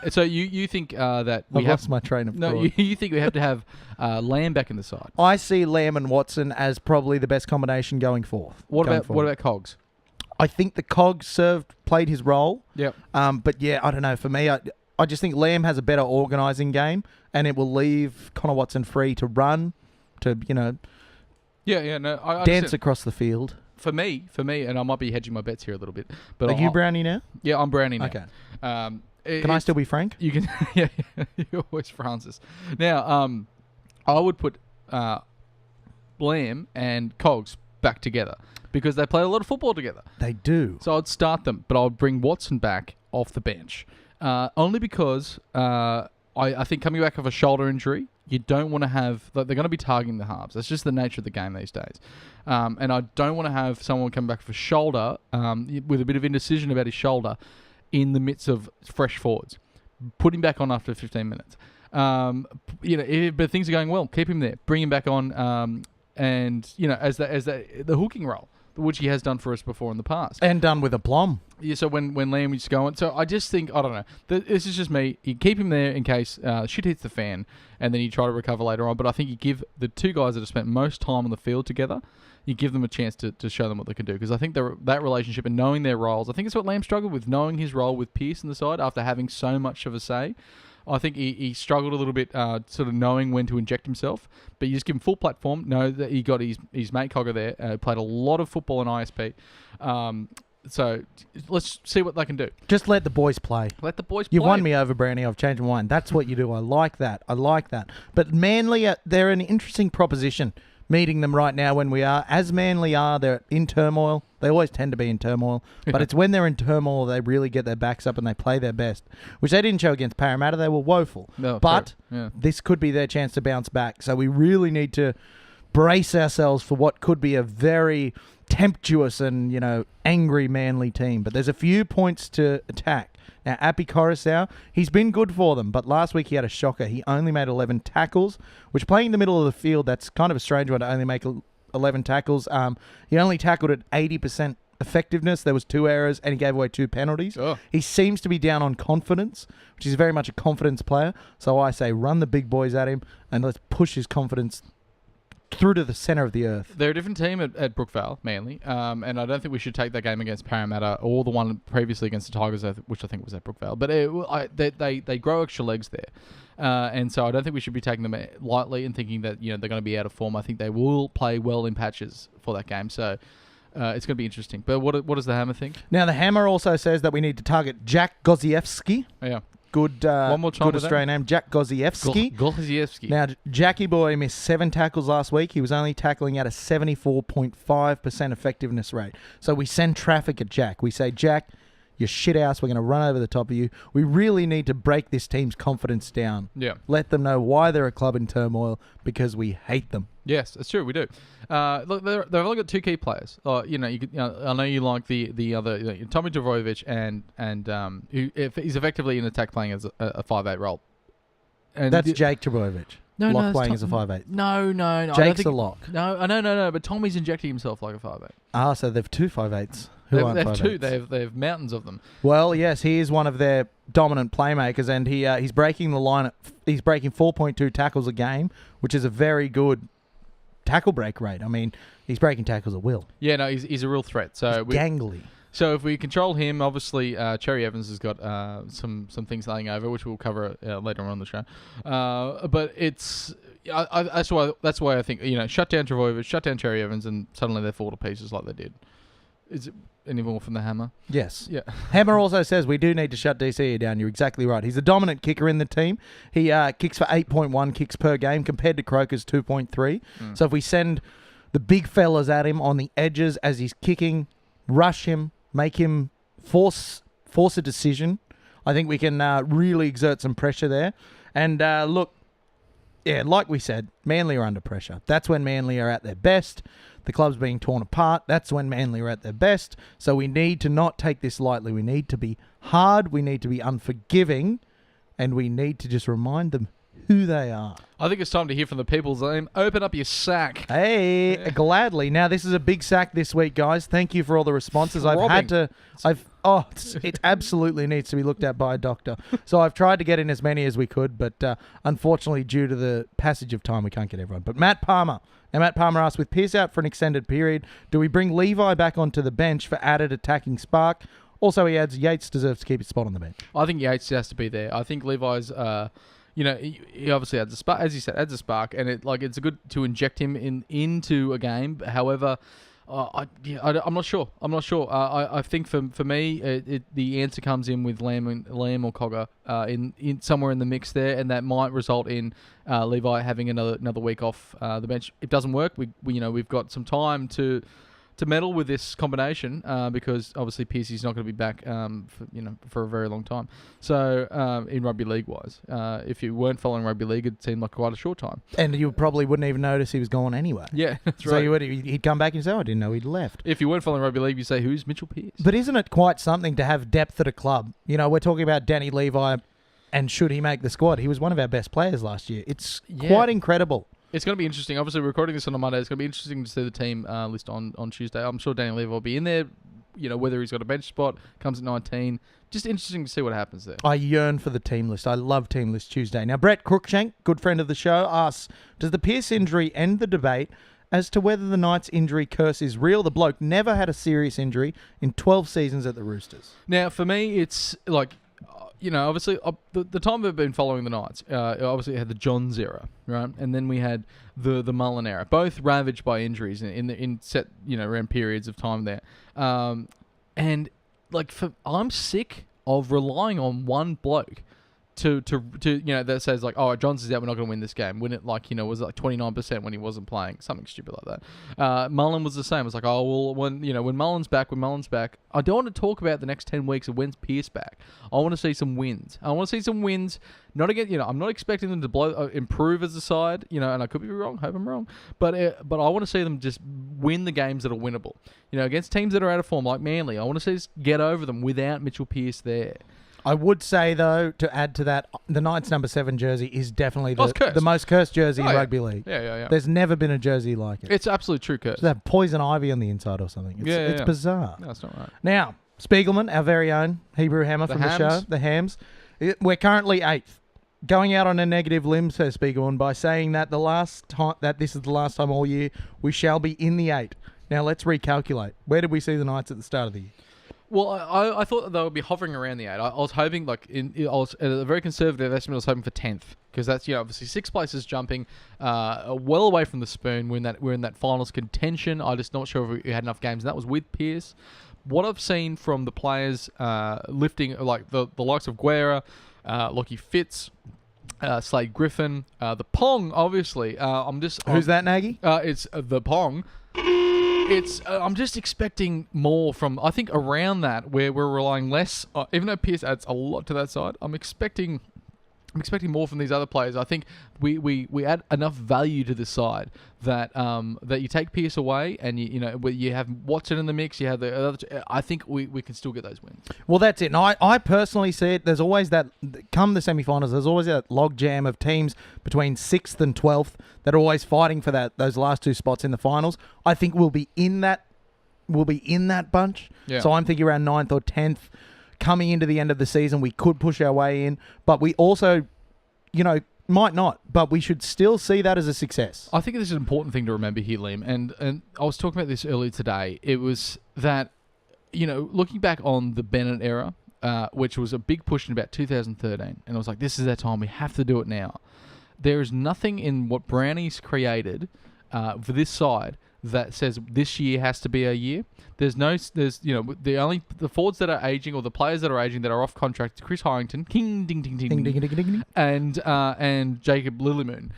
[SPEAKER 1] So you think that we
[SPEAKER 3] I've lost my train of thought.
[SPEAKER 1] No, you think we have to have Lamb back in the side?
[SPEAKER 3] I see Lamb and Watson as probably the best combination going forth.
[SPEAKER 1] What about Cogs?
[SPEAKER 3] I think the Cogs played his role.
[SPEAKER 1] Yep.
[SPEAKER 3] But yeah, I don't know. For me, I just think Lamb has a better organising game, and it will leave Connor Watson free to run, to I dance across the field.
[SPEAKER 1] For me, and I might be hedging my bets here a little bit. But
[SPEAKER 3] are you Brownie now?
[SPEAKER 1] Yeah, I'm Brownie now.
[SPEAKER 3] Okay. Can I still be Frank?
[SPEAKER 1] You can. Yeah, you're always Francis. Now, I would put Lamb and Cogs back together because they play a lot of football together.
[SPEAKER 3] They do.
[SPEAKER 1] So I'd start them, but I'd bring Watson back off the bench, only because I think coming back off a shoulder injury, you don't want to have... They're going to be targeting the halves. That's just the nature of the game these days. And I don't want to have someone come back for shoulder with a bit of indecision about his shoulder in the midst of fresh forwards. Put him back on after 15 minutes. But things are going well. Keep him there. Bring him back on as the hooking role, which he has done for us before in the past.
[SPEAKER 3] And done with aplomb.
[SPEAKER 1] Yeah, so when Lamb is going... So I just think... I don't know. This is just me. You keep him there in case shit hits the fan, and then you try to recover later on. But I think you give the two guys that have spent most time on the field together, you give them a chance to show them what they can do. Because I think that relationship and knowing their roles... I think it's what Lamb struggled with, knowing his role with Pearce on the side after having so much of a say. I think he struggled a little bit sort of knowing when to inject himself. But you just give him full platform. Know that he got his mate Cogger there. Played a lot of football in ISP. So let's see what they can do.
[SPEAKER 3] Just let the boys play.
[SPEAKER 1] Let the boys play.
[SPEAKER 3] You won me over, Brownie. I've changed my mind. That's what you do. I like that. But Manly, they're an interesting proposition. Meeting them right now when we are. As Manly are, they're in turmoil. They always tend to be in turmoil. But it's when they're in turmoil they really get their backs up and they play their best. Which they didn't show against Parramatta. They were woeful.
[SPEAKER 1] No,
[SPEAKER 3] but
[SPEAKER 1] yeah.
[SPEAKER 3] This could be their chance to bounce back. So we really need to brace ourselves for what could be a very tempestuous and, angry Manly team. But there's a few points to attack. Now, Appy Coruscant, he's been good for them, but last week he had a shocker. He only made 11 tackles, which playing in the middle of the field, that's kind of a strange one to only make 11 tackles. He only tackled at 80% effectiveness. There was 2 errors, and he gave away 2 penalties.
[SPEAKER 1] Oh.
[SPEAKER 3] He seems to be down on confidence, which is very much a confidence player. So I say run the big boys at him, and let's push his confidence through to the centre of the earth.
[SPEAKER 1] They're a different team at Brookvale, Manly, and I don't think we should take that game against Parramatta or the one previously against the Tigers, which I think was at Brookvale. But they grow extra legs there, and so I don't think we should be taking them lightly and thinking that they're going to be out of form. I think they will play well in patches for that game, so it's going to be interesting. But what does the Hammer think?
[SPEAKER 3] Now the Hammer also says that we need to target Jack Goziewski.
[SPEAKER 1] Yeah.
[SPEAKER 3] Good,
[SPEAKER 1] one more time
[SPEAKER 3] good Australian name, Jack Goziewski.
[SPEAKER 1] Goziewski.
[SPEAKER 3] Now, Jackie Boy missed 7 tackles last week. He was only tackling at a 74.5% effectiveness rate. So we send traffic at Jack. We say, Jack, you're shit house. We're going to run over the top of you. We really need to break this team's confidence down.
[SPEAKER 1] Yeah.
[SPEAKER 3] Let them know why they're a club in turmoil, because we hate them.
[SPEAKER 1] Yes, that's true. We do. Look, they've only got 2 key players. I know you like the other Tommy Dvojevic he's effectively in attack playing as a 5'8" role. And
[SPEAKER 3] that's Jake Trbojevic. lock playing as a 5'8"?
[SPEAKER 1] No. I don't
[SPEAKER 3] Jake's
[SPEAKER 1] think,
[SPEAKER 3] a lock.
[SPEAKER 1] No. But Tommy's injecting himself like a 5'8".
[SPEAKER 3] Ah, so they've 2 5'8"s. Who aren't
[SPEAKER 1] They have
[SPEAKER 3] 5'8"s.
[SPEAKER 1] two. They have mountains of them.
[SPEAKER 3] Well, yes, he is one of their dominant playmakers, and he's breaking the line. He's breaking 4.2 tackles a game, which is a very good tackle break rate. I mean, he's breaking tackles at will.
[SPEAKER 1] Yeah, no, he's a real threat. So
[SPEAKER 3] Gangly.
[SPEAKER 1] So if we control him, obviously Cherry Evans has got some things laying over, which we'll cover later on the show. But it's that's why I think shut down Travojevic, shut down Cherry Evans, and suddenly they fall to pieces like they did. Is it any more from the Hammer?
[SPEAKER 3] Yes.
[SPEAKER 1] Yeah.
[SPEAKER 3] Hammer also says we do need to shut DCE down. You're exactly right. He's a dominant kicker in the team. He kicks for 8.1 kicks per game compared to Croker's 2.3. So if we send the big fellas at him on the edges as he's kicking, rush him, make him force a decision, I think we can really exert some pressure there. And look, yeah, like we said, Manly are under pressure. That's when Manly are at their best. The club's being torn apart. That's when Manly are at their best. So we need to not take this lightly. We need to be hard. We need to be unforgiving. And we need to just remind them who they are.
[SPEAKER 1] I think it's time to hear from the people's aim. Open up your sack.
[SPEAKER 3] Hey, gladly. Now, this is a big sack this week, guys. Thank you for all the responses. It absolutely needs to be looked at by a doctor. So I've tried to get in as many as we could, but unfortunately, due to the passage of time, we can't get everyone. But Matt Palmer asked, with Pearce out for an extended period, do we bring Levi back onto the bench for added attacking spark? Also, he adds, Yates deserves to keep his spot on the bench.
[SPEAKER 1] I think Yates has to be there. I think Levi's... he obviously adds a spark, as you said, adds a spark, and it's good to inject him into a game. However, I'm not sure. I think for me, the answer comes in with Lamb or Cogger in somewhere in the mix there, and that might result in Levi having another week off the bench. If it doesn't work, we've got some time to meddle with this combination because obviously Pearcey's not going to be back for a very long time. So in rugby league wise, if you weren't following rugby league, it seemed like quite a short time.
[SPEAKER 3] And you probably wouldn't even notice he was gone anyway.
[SPEAKER 1] Yeah, that's
[SPEAKER 3] right.
[SPEAKER 1] So
[SPEAKER 3] he'd come back and say, I didn't know he'd left.
[SPEAKER 1] If you weren't following rugby league, you say, who's Mitchell Pearce?
[SPEAKER 3] But isn't it quite something to have depth at a club? We're talking about Danny Levi, and should he make the squad? He was one of our best players last year. It's quite incredible. It's
[SPEAKER 1] going to be interesting. Obviously, we're recording this on a Monday. It's going to be interesting to see the team list on Tuesday. I'm sure Danny Levi will be in there. Whether he's got a bench spot, comes at 19. Just interesting to see what happens there.
[SPEAKER 3] I yearn for the team list. I love team list Tuesday. Now, Brett Cruikshank, good friend of the show, asks, does the Pearce injury end the debate as to whether the Knights' injury curse is real? The bloke never had a serious injury in 12 seasons at the Roosters.
[SPEAKER 1] Now, for me, it's like... obviously, the time we've been following the Knights, obviously had the Johns era, right? And then we had the Mullen era, both ravaged by injuries in set, around periods of time there. And, I'm sick of relying on one bloke to that says Johns is out, we're not going to win this game. When it was 29% when he wasn't playing, something stupid like that. Mullen was the same. It's when Mullen's back, I don't want to talk about the next 10 weeks of when's Pearce back. I want to see some wins. Not again, I'm not expecting them to improve as a side, and I could be wrong, hope I'm wrong, but I want to see them just win the games that are winnable. Against teams that are out of form like Manly, I want to see us get over them without Mitchell Pearce there.
[SPEAKER 3] I would say, though, to add to that, the Knights number 7 jersey is definitely the most cursed jersey in rugby league.
[SPEAKER 1] Yeah.
[SPEAKER 3] There's never been a jersey like it.
[SPEAKER 1] It's absolute true curse.
[SPEAKER 3] They have poison ivy on the inside or something. It's bizarre.
[SPEAKER 1] No, that's not right.
[SPEAKER 3] Now, Spiegelman, our very own Hebrew Hammer from the show, the Hams, we're currently 8th. Going out on a negative limb, says Spiegelman, by saying that this is the last time all year we shall be in the 8. Now, let's recalculate. Where did we see the Knights at the start of the year?
[SPEAKER 1] Well, I thought they would be hovering around the 8. I was hoping, I was at a very conservative estimate, I was hoping for 10th. Because that's, obviously 6 places jumping well away from the spoon. We're in that finals contention. I'm just not sure if we had enough games. And that was with Pearce. What I've seen from the players lifting, like the likes of Guerra, Lockie Fitz, Slade Griffin, the Pong, obviously.
[SPEAKER 3] Who's that, Nagy?
[SPEAKER 1] It's the Pong. I'm just expecting more from, I think, around that, where we're relying less, even though Pearce adds a lot to that side, I'm expecting I'm expecting more from these other players. I think we add enough value to the side that that you take Pearce away and you have Watson in the mix. You have the other. I think we can still get those wins.
[SPEAKER 3] Well, that's it. And I personally see it. There's always that, come the semi-finals, there's always that log jam of teams between 6th and 12th that are always fighting for those last 2 spots in the finals. I think we'll be in that bunch.
[SPEAKER 1] Yeah.
[SPEAKER 3] So I'm thinking around 9th or 10th. Coming into the end of the season, we could push our way in, but we also, might not. But we should still see that as a success.
[SPEAKER 1] I think this is an important thing to remember here, Liam. And I was talking about this earlier today. It was that, looking back on the Bennett era, which was a big push in about 2013, and I was like, this is our time. We have to do it now. There is nothing in what Brownie's created for this side that says this year has to be a year. The forwards that are aging or the players that are aging that are off contract, Chris Harrington, King ding ding ding,
[SPEAKER 3] Ding, ding, ding, ding, ding.
[SPEAKER 1] and Jacob Lillymoon.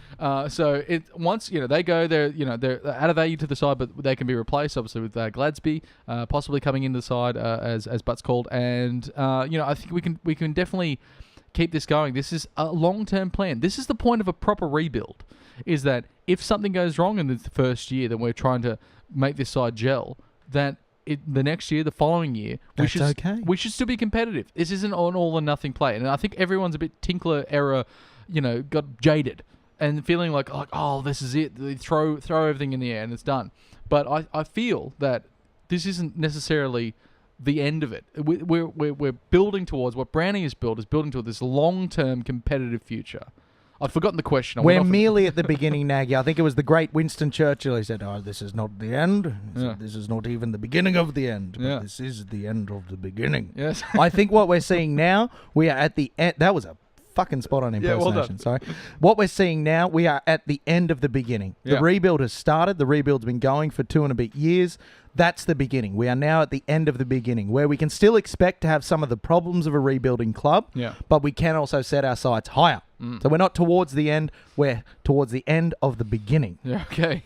[SPEAKER 1] So once they go, they're out of value to the side, but they can be replaced obviously with Gladsby possibly coming into the side as Butts called, and I think we can definitely keep this going. This is a long-term plan. This is the point of a proper rebuild, is that if something goes wrong in the first year, then we're trying to make this side gel, that the next year, the following year, we should still be competitive. This isn't an all or nothing play. And I think everyone's a bit Tinkler era, got jaded and feeling like, oh, this is it. They throw everything in the air and it's done. But I feel that this isn't necessarily the end of it. We're building towards what Brownie has built, is building toward this long-term competitive future. I've forgotten the question.
[SPEAKER 3] We're merely at the beginning, Nagy. I think it was the great Winston Churchill. He said, this is not the end. He said, this is not even the beginning of the end. But this is the end of the beginning.
[SPEAKER 1] Yes.
[SPEAKER 3] I think what we're seeing now, we are at the end. That was a fucking spot on impersonation.
[SPEAKER 1] Well done.
[SPEAKER 3] Sorry. What we're seeing now, we are at the end of the beginning. The rebuild has started. The rebuild's been going for 2 and a bit years. That's the beginning. We are now at the end of the beginning, where we can still expect to have some of the problems of a rebuilding club, but we can also set our sights higher. So we're not towards the end, we're towards the end of the beginning.
[SPEAKER 1] Yeah, okay.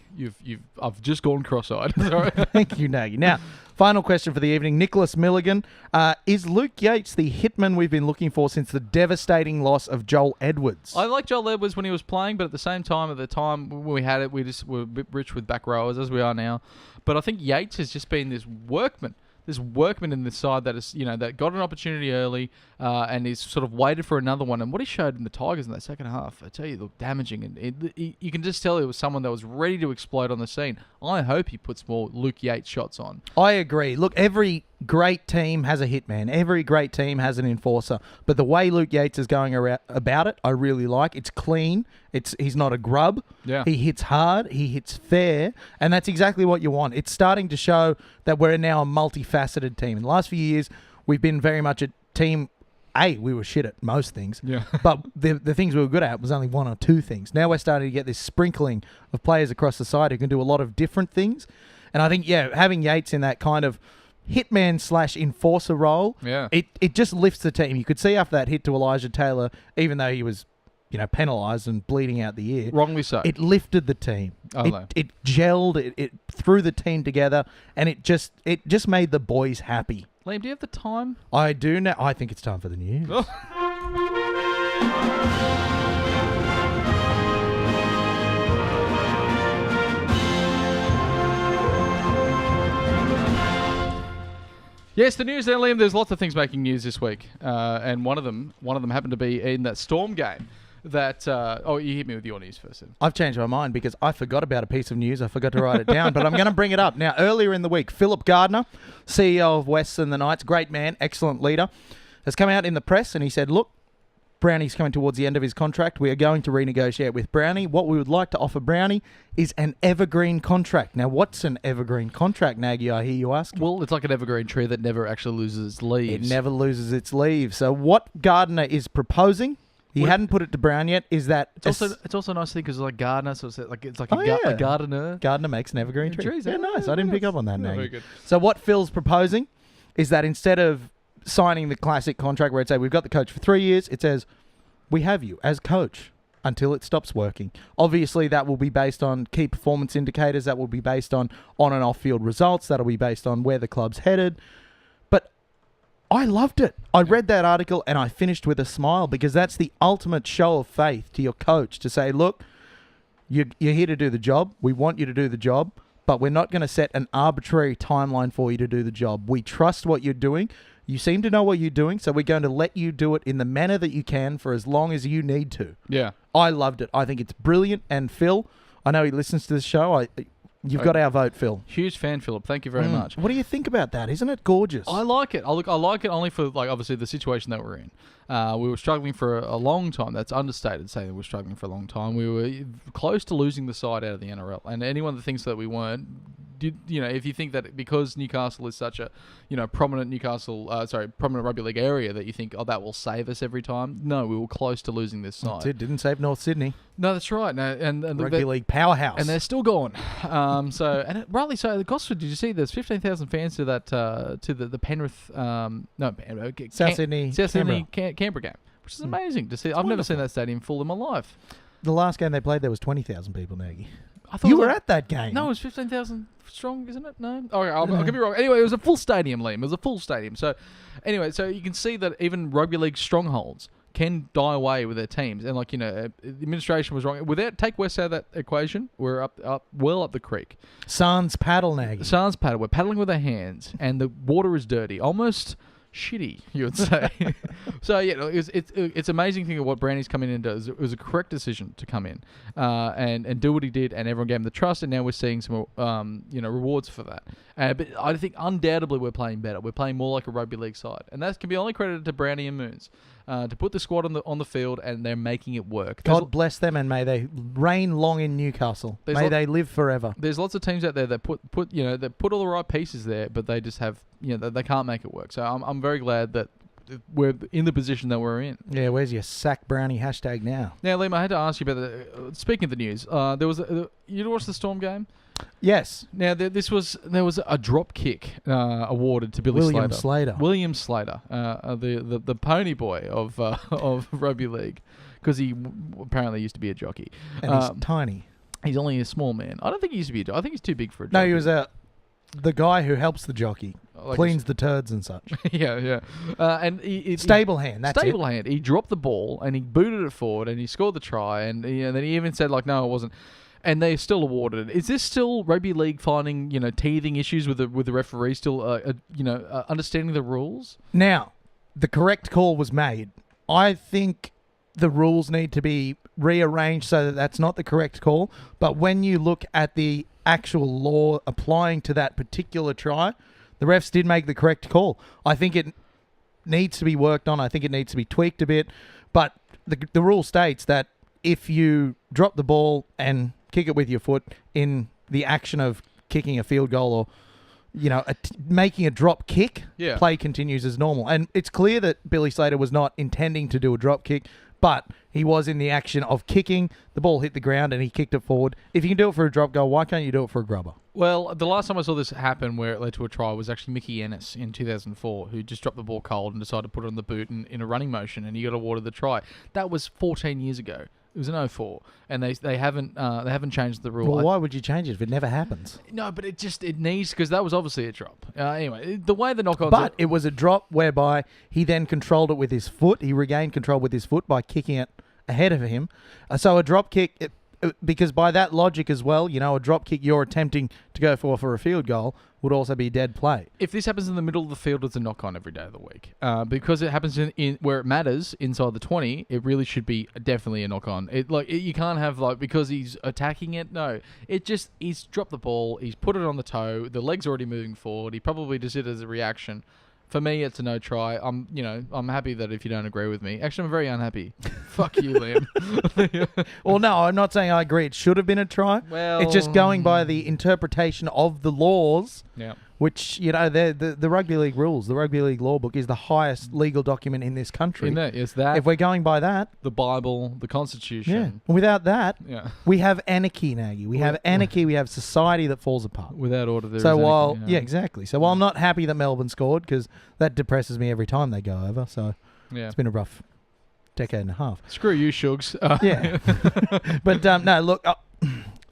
[SPEAKER 1] I've just gone cross-eyed. Sorry.
[SPEAKER 3] Thank you, Nagy. Now, final question for the evening. Nicholas Milligan. Is Luke Yates the hitman we've been looking for since the devastating loss of Joel Edwards?
[SPEAKER 1] I like Joel Edwards when he was playing, but at the same time, when we had it, we just were a bit rich with back rowers, as we are now. But I think Yates has just been this workman in this side that is, that got an opportunity early and is sort of waited for another one. And what he showed in the Tigers in that second half, I tell you, looked damaging. And you can just tell it was someone that was ready to explode on the scene. I hope he puts more Luke Yates shots on. I
[SPEAKER 3] agree. Look, every great team has a hitman. Every great team has an enforcer. But the way Luke Yates is going about it, I really like. It's clean. He's not a grub.
[SPEAKER 1] Yeah.
[SPEAKER 3] He hits hard. He hits fair. And that's exactly what you want. It's starting to show that we're now a multifaceted team. In the last few years, we've been very much a team. We were shit at most things.
[SPEAKER 1] Yeah.
[SPEAKER 3] But the things we were good at was only 1 or 2 things. Now we're starting to get this sprinkling of players across the side who can do a lot of different things. And I think, having Yates in that kind of hitman / enforcer role, it just lifts the team. You could see after that hit to Elijah Taylor, even though he was penalised and bleeding out the ear.
[SPEAKER 1] Wrongly so.
[SPEAKER 3] It lifted the team. It gelled. It threw the team together, and it just made the boys happy.
[SPEAKER 1] Liam, do you have the time?
[SPEAKER 3] I do now. I think it's time for the news.
[SPEAKER 1] Oh. Yes, the news there, Liam. There's lots of things making news this week, and one of them happened to be in that Storm game. That you hit me with your news first. Then.
[SPEAKER 3] I've changed my mind because I forgot about a piece of news. I forgot to write it down, but I'm going to bring it up now. Earlier in the week, Philip Gardner, CEO of Western the Knights, great man, excellent leader, has come out in the press and he said, "Look, Brownie's coming towards the end of his contract. We are going to renegotiate with Brownie. What we would like to offer Brownie is an evergreen contract." Now, what's an evergreen contract, Nagy, I hear you ask?
[SPEAKER 1] Well, it's like an evergreen tree that never actually loses its leaves.
[SPEAKER 3] It never loses its leaves. So what Gardner is proposing, he hadn't put it to Brown yet, is that...
[SPEAKER 1] It's also a nice thing because it's like Gardner, so it's like a gardener.
[SPEAKER 3] Gardener makes an evergreen tree.
[SPEAKER 1] Trees,
[SPEAKER 3] yeah, nice. I didn't pick up on that,
[SPEAKER 1] no,
[SPEAKER 3] Nagy.
[SPEAKER 1] very good.
[SPEAKER 3] So what Phil's proposing is that instead of signing the classic contract where it says we've got the coach for 3 years, it says we have you as coach until it stops working. Obviously, that will be based on key performance indicators. That will be based on and off-field results. That'll be based on where the club's headed. But I loved it. I read that article and I finished with a smile because that's the ultimate show of faith to your coach to say, look, you're here to do the job. We want you to do the job, but we're not going to set an arbitrary timeline for you to do the job. We trust what you're doing. You seem to know what you're doing, so we're going to let you do it in the manner that you can for as long as you need to.
[SPEAKER 1] Yeah.
[SPEAKER 3] I loved it. I think it's brilliant. And Phil, I know he listens to this show. You've got our vote, Phil.
[SPEAKER 1] Huge fan, Philip. Thank you very much.
[SPEAKER 3] What do you think about that? Isn't it gorgeous?
[SPEAKER 1] I like it. I like it only for, like, obviously the situation that we're in. We were struggling for a long time. That's understated saying that we're struggling for a long time. We were close to losing the side out of the NRL. And anyone that thinks that we weren't, if you think that because Newcastle is such a, prominent prominent rugby league area that you think, that will save us every time. No, we were close to losing this side.
[SPEAKER 3] It didn't save North Sydney.
[SPEAKER 1] No, that's right. No, and
[SPEAKER 3] rugby league powerhouse.
[SPEAKER 1] And they're still going. Rightly so. The Gosford, did you see? There's 15,000 fans to that to the Penrith,
[SPEAKER 3] South Sydney
[SPEAKER 1] Canberra game, which is amazing to see. I've never seen that stadium full in my life.
[SPEAKER 3] The last game they played, there was 20,000 people, Nagy.
[SPEAKER 1] I thought
[SPEAKER 3] you were at that game.
[SPEAKER 1] No, it was 15,000 strong, isn't it? No? Okay, I'll get me wrong. Anyway, it was a full stadium, Liam. It was a full stadium. So, anyway, so you can see that even rugby league strongholds can die away with their teams. And, the administration was wrong. Take West out of that equation, we're well up the creek.
[SPEAKER 3] Sans paddle, Nagy.
[SPEAKER 1] Sans paddle. We're paddling with our hands, and the water is dirty. Almost shitty, you would say. So it's amazing thing of what Brownie's come in and does. It was a correct decision to come in and do what he did, and everyone gave him the trust, and now we're seeing some rewards for that. But I think undoubtedly we're playing better. We're playing more like a rugby league side, and that can be only credited to Brownie and Moons to put the squad on the field, and they're making it work.
[SPEAKER 3] God bless them, and may they reign long in Newcastle. May they live forever.
[SPEAKER 1] There's lots of teams out there that put all the right pieces there, but they just have they can't make it work. So I'm very glad that we're in the position that we're in.
[SPEAKER 3] Yeah, where's your sack Brownie hashtag now?
[SPEAKER 1] Now, Liam, I had to ask you about speaking of the news. There was you watched the Storm game?
[SPEAKER 3] Yes.
[SPEAKER 1] Now there was a drop kick awarded to William Slater, the pony boy of rugby league, because he apparently used to be a jockey.
[SPEAKER 3] And he's tiny.
[SPEAKER 1] He's only a small man. I don't think he used to be a jockey. I think he's too big for a jockey.
[SPEAKER 3] No, he was the guy who helps the jockey, cleans the turds and such.
[SPEAKER 1] Yeah. And
[SPEAKER 3] stable hand. That's
[SPEAKER 1] stable hand. He dropped the ball and he booted it forward and he scored the try, and then he even said no, it wasn't. And they still awarded it. Is this still rugby league finding teething issues with the referee still understanding the rules?
[SPEAKER 3] Now, the correct call was made. I think the rules need to be rearranged so that that's not the correct call. But when you look at the actual law applying to that particular try, the refs did make the correct call. I think it needs to be worked on. I think it needs to be tweaked a bit. But the rule states that if you drop the ball and kick it with your foot in the action of kicking a field goal or making a drop kick, play continues as normal. And it's clear that Billy Slater was not intending to do a drop kick, but he was in the action of kicking. The ball hit the ground and he kicked it forward. If you can do it for a drop goal, why can't you do it for a grubber?
[SPEAKER 1] Well, the last time I saw this happen where it led to a try was actually Mickey Ennis in 2004, who just dropped the ball cold and decided to put it on the boot in a running motion, and he got awarded the try. That was 14 years ago. It was in 04, and they haven't changed the rule.
[SPEAKER 3] Well, why would you change it if it never happens?
[SPEAKER 1] No, but it needs, because that was obviously a drop. Anyway, the way the knock-ons...
[SPEAKER 3] But it was a drop whereby he then controlled it with his foot. He regained control with his foot by kicking it ahead of him. So a drop kick... because by that logic as well, a drop kick you're attempting to go for a field goal would also be dead play.
[SPEAKER 1] If this happens in the middle of the field, it's a knock-on every day of the week. Because it happens in where it matters, inside the 20, it really should be definitely a knock-on. You can't have, because he's attacking it. No. He's dropped the ball, he's put it on the toe, the leg's already moving forward, he probably just did it as a reaction. For me, it's a no try. I'm happy that if you don't agree with me. Actually, I'm very unhappy. Fuck you, Liam.
[SPEAKER 3] Well, no, I'm not saying I agree. It should have been a try.
[SPEAKER 1] Well,
[SPEAKER 3] it's just going by the interpretation of the laws.
[SPEAKER 1] Yeah.
[SPEAKER 3] Which, the rugby league rules, the rugby league law book is the highest legal document in this country.
[SPEAKER 1] In that, is that.
[SPEAKER 3] If we're going by that.
[SPEAKER 1] The Bible, the Constitution.
[SPEAKER 3] Yeah. Without that,
[SPEAKER 1] yeah.
[SPEAKER 3] We have anarchy, Nagy. We have anarchy. We have society that falls apart.
[SPEAKER 1] Without order, there is
[SPEAKER 3] while,
[SPEAKER 1] anarchy,
[SPEAKER 3] exactly. So while I'm not happy that Melbourne scored, because that depresses me every time they go over. So it's been a rough decade and a half.
[SPEAKER 1] Screw you, Shugs.
[SPEAKER 3] Yeah. But no, look,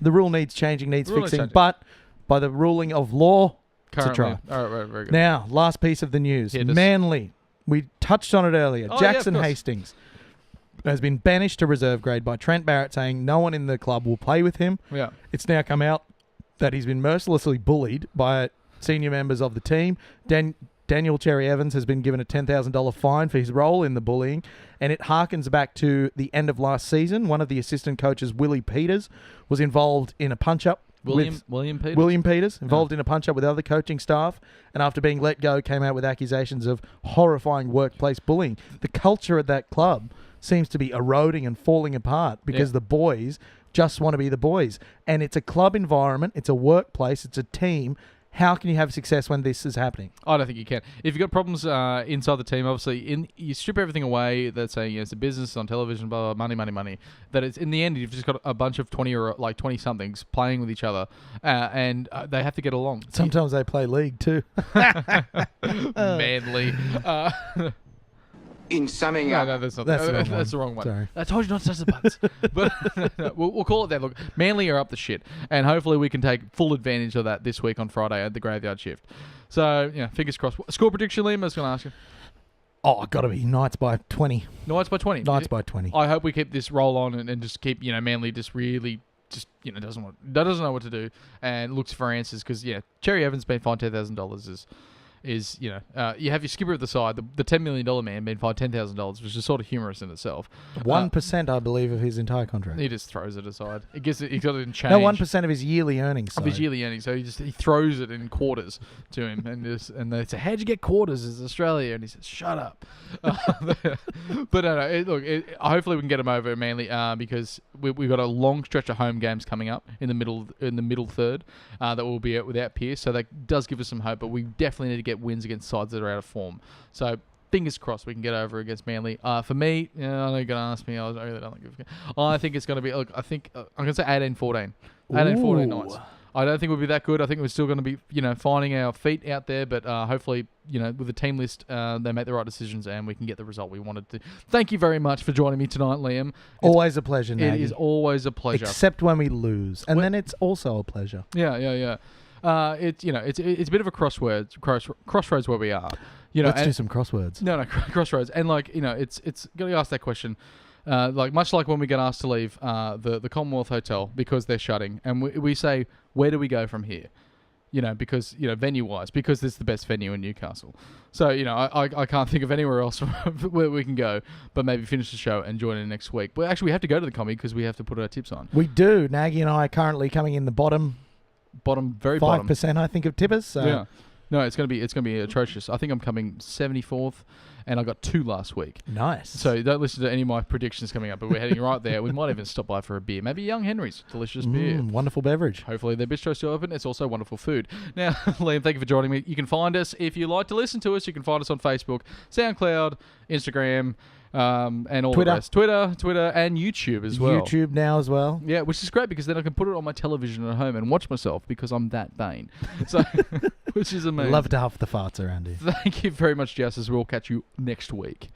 [SPEAKER 3] the rule needs changing, needs fixing. But by the ruling of law,
[SPEAKER 1] Currently.
[SPEAKER 3] try.
[SPEAKER 1] All right, very good.
[SPEAKER 3] Now, last piece of the news.
[SPEAKER 1] Hit us.
[SPEAKER 3] Manly. We touched on it earlier.
[SPEAKER 1] Oh,
[SPEAKER 3] Jackson
[SPEAKER 1] yeah, of course.
[SPEAKER 3] Hastings has been banished to reserve grade by Trent Barrett, saying no one in the club will play with him.
[SPEAKER 1] Yeah.
[SPEAKER 3] It's now come out that he's been mercilessly bullied by senior members of the team. Daniel Cherry Evans has been given a $10,000 fine for his role in the bullying, and it harkens back to the end of last season. One of the assistant coaches, Willie Peters, was involved in a punch-up.
[SPEAKER 1] William Peters?
[SPEAKER 3] William Peters, involved in a punch-up with other coaching staff, and after being let go, came out with accusations of horrifying workplace bullying. The culture at that club seems to be eroding and falling apart because the boys just want to be the boys. And it's a club environment, it's a workplace, it's a team. How can you have success when this is happening?
[SPEAKER 1] I don't think you can. If you've got problems inside the team, obviously, you strip everything away that's saying it's a business on television, blah, blah, money. That it's in the end, you've just got a bunch of 20 or like 20-somethings playing with each other, and they have to get along.
[SPEAKER 3] Sometimes they play league too.
[SPEAKER 1] Manly.
[SPEAKER 2] In summing up,
[SPEAKER 1] No, that's not.
[SPEAKER 3] That's
[SPEAKER 1] the wrong one.
[SPEAKER 3] Sorry.
[SPEAKER 1] I told you not to touch the buttons. But we'll call it that. Look, Manly are up the shit, and hopefully we can take full advantage of that this week on Friday at the graveyard shift. So, fingers crossed. Score prediction, Liam, I was going to ask you.
[SPEAKER 3] Oh, got to be Knights by 20.
[SPEAKER 1] Knights by 20.
[SPEAKER 3] Knights by 20.
[SPEAKER 1] I hope we keep this roll on and just keep, Manly just really doesn't know what to do and looks for answers because, Cherry Evans being fined $10,000 is you have your skipper at the side, the $10 million man being fined $10,000, which is sort of humorous in itself.
[SPEAKER 3] 1%, I believe, of his entire contract.
[SPEAKER 1] He just throws it aside. He got it in change.
[SPEAKER 3] No, 1% of his yearly earnings.
[SPEAKER 1] Of his yearly earnings, so he throws it in quarters to him, and they say, "How'd you get quarters? It's Australia," and he says, "Shut up." But hopefully we can get him over Manly because we've got a long stretch of home games coming up in the middle third that will be without Pearce, so that does give us some hope. But we definitely need to get wins against sides that are out of form. So fingers crossed we can get over against Manly. For me, I know you're going to ask me. I really don't think I think it's going to be. Look, I think I'm going to say 18-14. 18-14 Knights. I don't think we'll be that good. I think we're still going to be, finding our feet out there. But hopefully, with the team list, they make the right decisions and we can get the result we wanted to. Thank you very much for joining me tonight, Liam.
[SPEAKER 3] Always a pleasure, Nagy.
[SPEAKER 1] It is always a pleasure.
[SPEAKER 3] Except when we lose. And then it's also a pleasure.
[SPEAKER 1] Yeah. It's a bit of a crossroads where we are.
[SPEAKER 3] Let's do some crosswords.
[SPEAKER 1] No, crossroads. And it's going to ask that question. Much like when we get asked to leave the Commonwealth Hotel because they're shutting, and we say, where do we go from here? Because venue-wise, because it's the best venue in Newcastle. So I can't think of anywhere else where we can go, but maybe finish the show and join in next week. Well, actually, we have to go to the comedy because we have to put our tips on.
[SPEAKER 3] We do. Nagy and I are currently coming in the bottom,
[SPEAKER 1] very
[SPEAKER 3] 5%,
[SPEAKER 1] bottom.
[SPEAKER 3] 5%, I think, of tippers. So.
[SPEAKER 1] Yeah. No, it's gonna be atrocious. I think I'm coming 74th, and I got 2 last week.
[SPEAKER 3] Nice.
[SPEAKER 1] So don't listen to any of my predictions coming up, but we're heading right there. We might even stop by for a beer, maybe Young Henry's delicious beer.
[SPEAKER 3] Wonderful beverage.
[SPEAKER 1] Hopefully their bistro's still open. It's also wonderful food. Now, Liam, thank you for joining me. You can find us if you like to listen to us. You can find us on Facebook, SoundCloud, Instagram. And all
[SPEAKER 3] Twitter.
[SPEAKER 1] the rest. Twitter, and YouTube as well.
[SPEAKER 3] YouTube now as well.
[SPEAKER 1] Yeah, which is great because then I can put it on my television at home and watch myself because I'm that vain. So, which is amazing.
[SPEAKER 3] Love to huff the farts around here.
[SPEAKER 1] Thank you very much, Joust. We'll catch you next week.